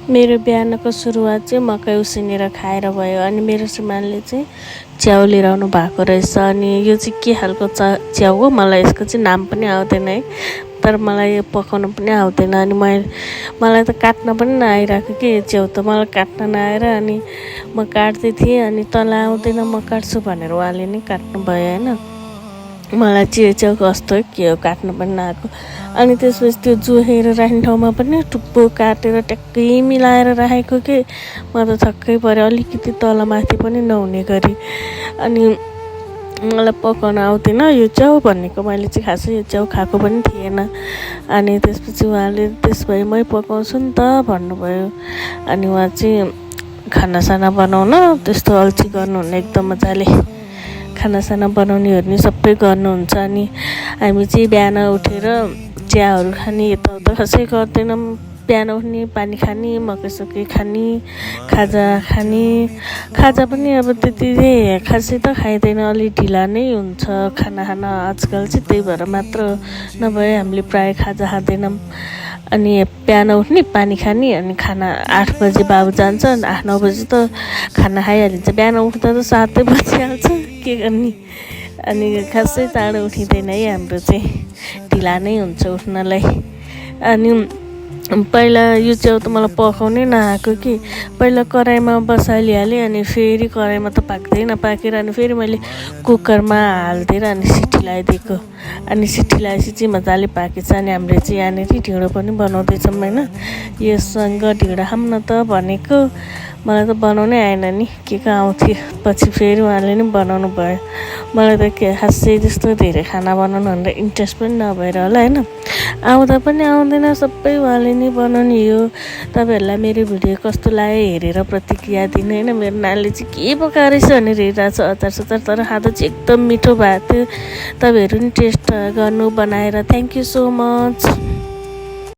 मेरो बिहानको सुरुवात चाहिँ मकै उसिनेर खाएर भयो। अनि मेरो श्रीमानले चाहिँ च्याउ लिएर आउनु भएको रहेछ। अनि यो चाहिँ के खालको च्याउ हो, मलाई यसको चाहिँ नाम पनि आउँदैन है, तर मलाई यो पकाउनु पनि आउँदैन। अनि मलाई त काट्न पनि नआइरहेको कि यो च्याउ त मलाई काट्न नआएर, अनि म काट्दै थिएँ। अनि तँलाई आउँदैन म काट्छु भनेर उहाँले नै काट्नु भयो होइन। मलाई चाहिँ यो च्याउ कस्तो के हो काट्नु पनि नआएको। अनि त्यसपछि त्यो जोहेर राख्ने ठाउँमा पनि टुप्पो काटेर ट्याक्कै मिलाएर राखेको कि म त छक्कै पऱ्यो, अलिकति तलमाथि पनि नहुने गरी। अनि मलाई पकाउन आउँदैन यो च्याउ भनेको, मैले चाहिँ खासै यो च्याउ खाएको पनि थिएन। अनि त्यसपछि उहाँले त्यस भए मै पकाउँछु नि त भन्नुभयो। अनि उहाँ चाहिँ खानासाना बनाउन त्यस्तो अल्छी गर्नुहुन्न, एकदम मजाले खानासाना बनाउने ओर्ने सबै गर्नुहुन्छ। अनि हामी चाहिँ बिहान उठेर चियाहरू खाने यताउता खासै गर्दैनौँ। बिहान उठ्ने, पानी खाने, मकैसकै खाने, खाजा खाने। खाजा पनि अब त्यति खासै त खाइँदैन, अलि ढिला नै हुन्छ खाना खान आजकल चाहिँ, त्यही भएर मात्र नभए हामीले प्रायः खाजा खाँदैनौँ। अनि बिहान उठ्ने, पानी खाने, अनि खाना 8 बजे बाबु जान्छ, 8-9 बजे त खाना खाइहालिन्छ। बिहान उठ्दा त 7 बजिहाल्छ, के गर्ने। अनि खासै चाँडो उठिँदैन है, हाम्रो चाहिँ ढिला नै हुन्छ उठ्नलाई। अनि पहिला यो च्याउ त मलाई पकाउनै नआएको कि, पहिला कराईमा बसालिहालेँ, अनि फेरि कराईमा त पाक्दैन, पाकेर अनि फेरि मैले कुकरमा हालिदिएर अनि सिटी लगाइदिएको। अनि सिटी लगाएपछि चाहिँ मजाले पाकेछ। अनि हामीले चाहिँ यहाँनिर ढिँडो पनि बनाउँदैछौँ होइन। योसँग ढिँडो खाऊँ न त भनेको, मलाई त बनाउनै आएन नि, के आउँथ्यो। पछि फेरि उहाँले नै बनाउनु भयो। मलाई त के खासै त्यस्तो धेरै खाना बनाउनु भनेर इन्ट्रेस्ट पनि नभएर होला होइन, आउँदा पनि आउँदैन, सबै उहाँले नै बनाउने हो। तपाईँहरूलाई मेरो भिडियो कस्तो लाग्यो हेरेर प्रतिक्रिया दिनु होइन। मेरो नानीले चाहिँ के पकाएर रहेछ भनेर हेरिरहेको छ, अचार सचार, तर खाँदा चाहिँ एकदम मिठो भएको थियो। तपाईँहरू पनि टेस्ट गर्नु बनाएर। Thank you so much.